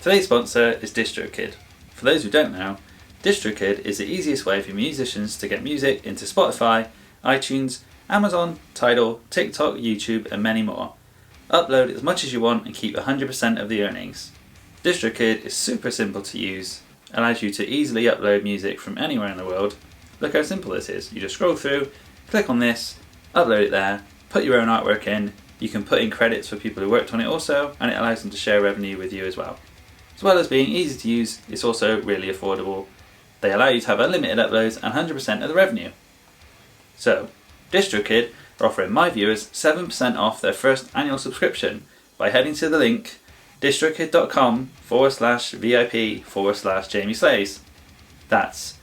Today's sponsor is DistroKid. For those who don't know, DistroKid is the easiest way for musicians to get music into Spotify, iTunes, Amazon, Tidal, TikTok, YouTube and many more. Upload as much as you want and keep 100% of the earnings. DistroKid is super simple to use, allows you to easily upload music from anywhere in the world. Look how simple this is. You just scroll through, click on this, upload it there, put your own artwork in, you can put in credits for people who worked on it also, and it allows them to share revenue with you as well. As well as being easy to use, it's also really affordable. They allow you to have unlimited uploads and 100% of the revenue. So, DistroKid are offering my viewers 7% off their first annual subscription by heading to the link distrokid.com/VIP/Jamie Slays. That's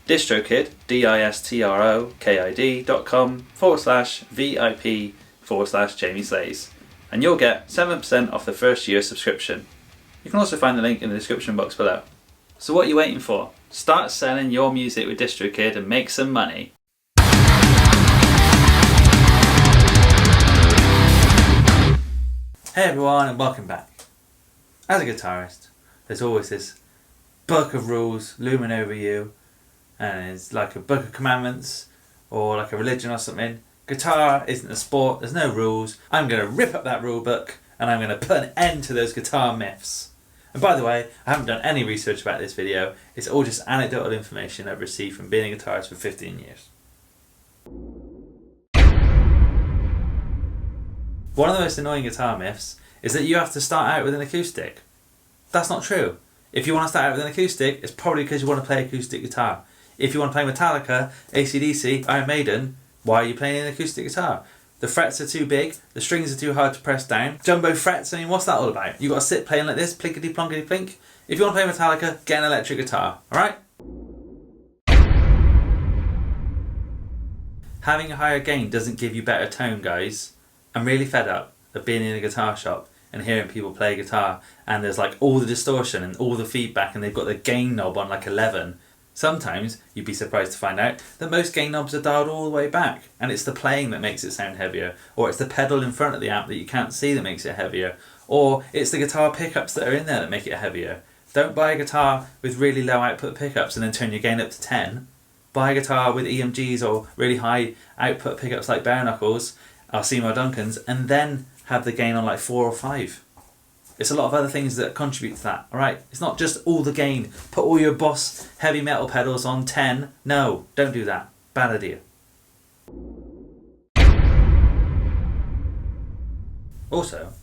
DistroKid, distrokid.com/VIP/Jamie Slays. And you'll get 7% off the first year subscription. You can also find the link in the description box below. So what are you waiting for? Start selling your music with DistroKid and make some money. Hey everyone and welcome back. As a guitarist, there's always this book of rules looming over you, and it's like a book of commandments or like a religion or something. Guitar isn't a sport, there's no rules. I'm going to rip up that rule book and I'm going to put an end to those guitar myths. And by the way, I haven't done any research about this video, it's all just anecdotal information I've received from being a guitarist for 15 years. One of the most annoying guitar myths is that you have to start out with an acoustic. That's not true. If you want to start out with an acoustic, it's probably because you want to play acoustic guitar. If you want to play Metallica, AC/DC, Iron Maiden, why are you playing an acoustic guitar? The frets are too big, the strings are too hard to press down. Jumbo frets, I mean, what's that all about? You got to sit playing like this, plinkety plonkety plink. If you want to play Metallica, get an electric guitar, alright? Having a higher gain doesn't give you better tone, guys. I'm really fed up of being in a guitar shop and hearing people play guitar and there's like all the distortion and all the feedback and they've got the gain knob on like 11. Sometimes you'd be surprised to find out that most gain knobs are dialed all the way back and it's the playing that makes it sound heavier, or it's the pedal in front of the amp that you can't see that makes it heavier, or it's the guitar pickups that are in there that make it heavier. Don't buy a guitar with really low output pickups and then turn your gain up to 10. Buy a guitar with EMGs or really high output pickups like bare knuckles or Seymour Duncans and then have the gain on like 4 or 5. It's a lot of other things that contribute to that, alright? It's not just all the gain. Put all your Boss heavy metal pedals on 10. No, don't do that. Bad idea. Also,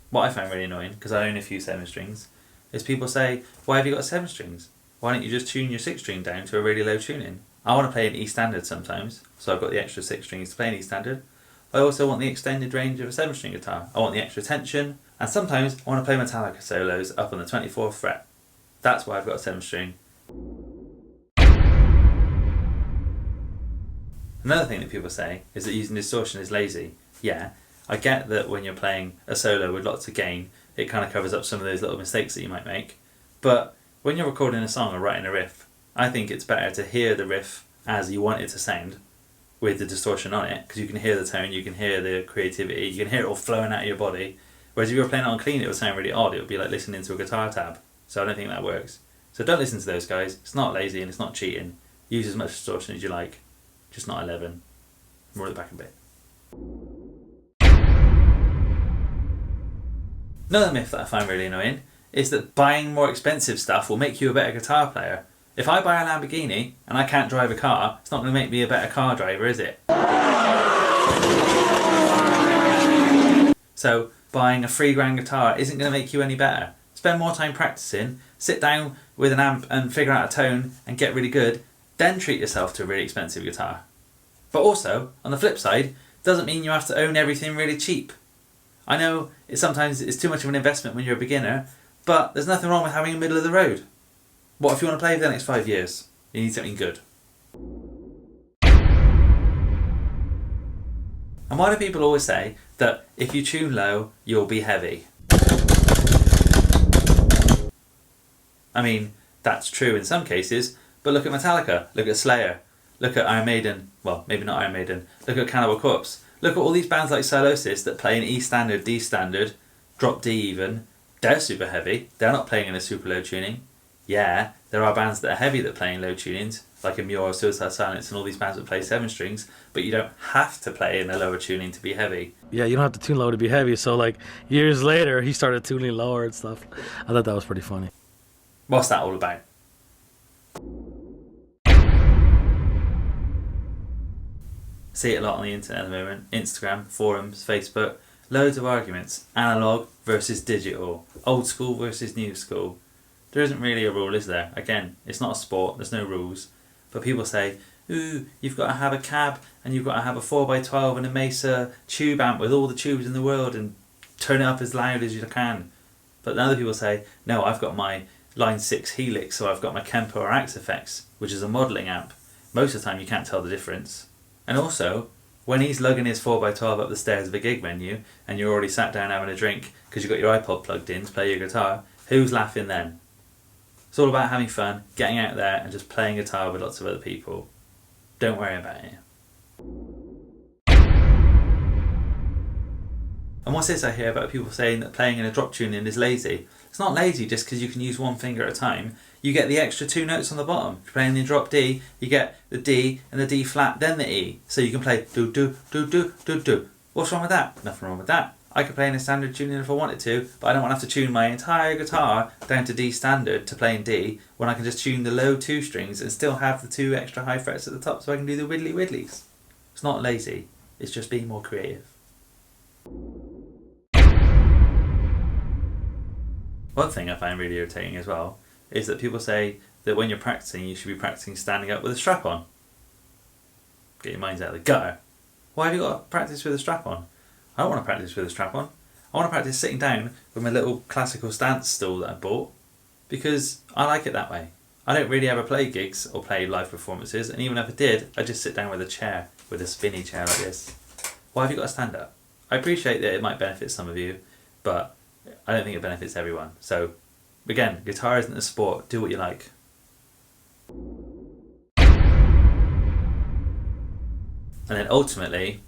what I find really annoying, because I own a few 7 strings, is people say, why have you got 7 strings? Why don't you just tune your 6 string down to a really low tuning? I want to play an E standard sometimes, so I've got the extra 6 strings to play an E standard. I also want the extended range of a 7 string guitar. I want the extra tension, and sometimes I want to play Metallica solos up on the 24th fret. That's why I've got a 7 string. Another thing that people say is that using distortion is lazy. Yeah, I get that when you're playing a solo with lots of gain, it kind of covers up some of those little mistakes that you might make. But when you're recording a song or writing a riff, I think it's better to hear the riff as you want it to sound, with the distortion on it, because you can hear the tone, you can hear the creativity, you can hear it all flowing out of your body. Whereas if you were playing it on clean, it would sound really odd. It would be like listening to a guitar tab. So I don't think that works. So don't listen to those guys. It's not lazy and it's not cheating. Use as much distortion as you like, just not 11. Roll it back a bit. Another myth that I find really annoying is that buying more expensive stuff will make you a better guitar player. If I buy a Lamborghini and I can't drive a car, it's not going to make me a better car driver, is it? So buying a $3,000 guitar isn't going to make you any better. Spend more time practicing, sit down with an amp and figure out a tone and get really good, then treat yourself to a really expensive guitar. But also, on the flip side, doesn't mean you have to own everything really cheap. I know sometimes it's too much of an investment when you're a beginner, but there's nothing wrong with having a middle of the road. What if you want to play for the next 5 years? You need something good. And why do people always say that if you tune low, you'll be heavy? I mean, that's true in some cases, but look at Metallica, look at Slayer, look at Iron Maiden, well, maybe not Iron Maiden, look at Cannibal Corpse, look at all these bands like Solosis that play an E standard, D standard, drop D even, They're super heavy. They're not playing in a super low tuning. Yeah, there are bands that are heavy that play in low tunings, like Amure, Suicide Silence, and all these bands that play 7 strings, but you don't have to play in a lower tuning to be heavy. Yeah, you don't have to tune low to be heavy. So like years later, he started tuning lower and stuff. I thought that was pretty funny. What's that all about? See it a lot on the internet at the moment. Instagram, forums, Facebook. Loads of arguments. Analog versus digital. Old school versus new school. There isn't really a rule, is there? Again, it's not a sport. There's no rules. But people say, ooh, you've got to have a cab and you've got to have a 4x12 and a Mesa tube amp with all the tubes in the world and turn it up as loud as you can. But then other people say, no, I've got my Line 6 Helix, so I've got my Kemper or Axe Effects, which is a modelling amp. Most of the time you can't tell the difference. And also, when he's lugging his 4x12 up the stairs of a gig venue and you're already sat down having a drink because you've got your iPod plugged in to play your guitar, who's laughing then? It's all about having fun, getting out there and just playing guitar with lots of other people. Don't worry about it. And what's this I hear about people saying that playing in a drop tuning is lazy? It's not lazy just because you can use one finger at a time. You get the extra 2 notes on the bottom. If you're playing the drop D, you get the D and the D flat, then the E. So you can play do do do do do do. What's wrong with that? Nothing wrong with that. I could play in a standard tuning if I wanted to, but I don't want to have to tune my entire guitar down to D standard to play in D when I can just tune the low 2 strings and still have the 2 extra high frets at the top so I can do the widdly widdlies. It's not lazy, it's just being more creative. One thing I find really irritating as well is that people say that when you're practicing you should be practicing standing up with a strap on. Get your minds out of the gutter. Why have you got to practice with a strap on? I don't want to practice with a strap on. I want to practice sitting down with my little classical stance stool that I bought because I like it that way. I don't really ever play gigs or play live performances, and even if I did, I just sit down with a chair, with a spinny chair like this. Why have you got to stand up? I appreciate that it might benefit some of you, but I don't think it benefits everyone. So, again, guitar isn't a sport. Do what you like. And then ultimately,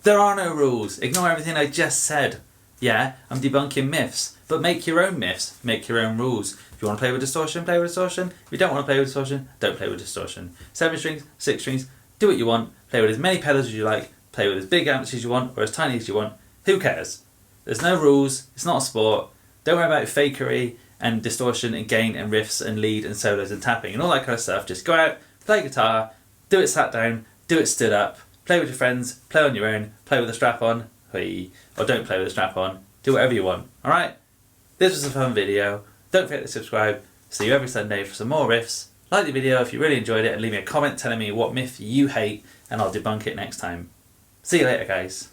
there are no rules. Ignore everything I just said. Yeah, I'm debunking myths, but make your own myths. Make your own rules. If you want to play with distortion, play with distortion. If you don't want to play with distortion, don't play with distortion. 7 strings, 6 strings, do what you want. Play with as many pedals as you like. Play with as big amps as you want or as tiny as you want. Who cares? There's no rules. It's not a sport. Don't worry about fakery and distortion and gain and riffs and lead and solos and tapping and all that kind of stuff. Just go out, play guitar, do it sat down, do it stood up, play with your friends, play on your own, play with a strap on, or don't play with a strap on. Do whatever you want. Alright? This was a fun video. Don't forget to subscribe. See you every Sunday for some more riffs. Like the video if you really enjoyed it and leave me a comment telling me what myth you hate and I'll debunk it next time. See you later, guys.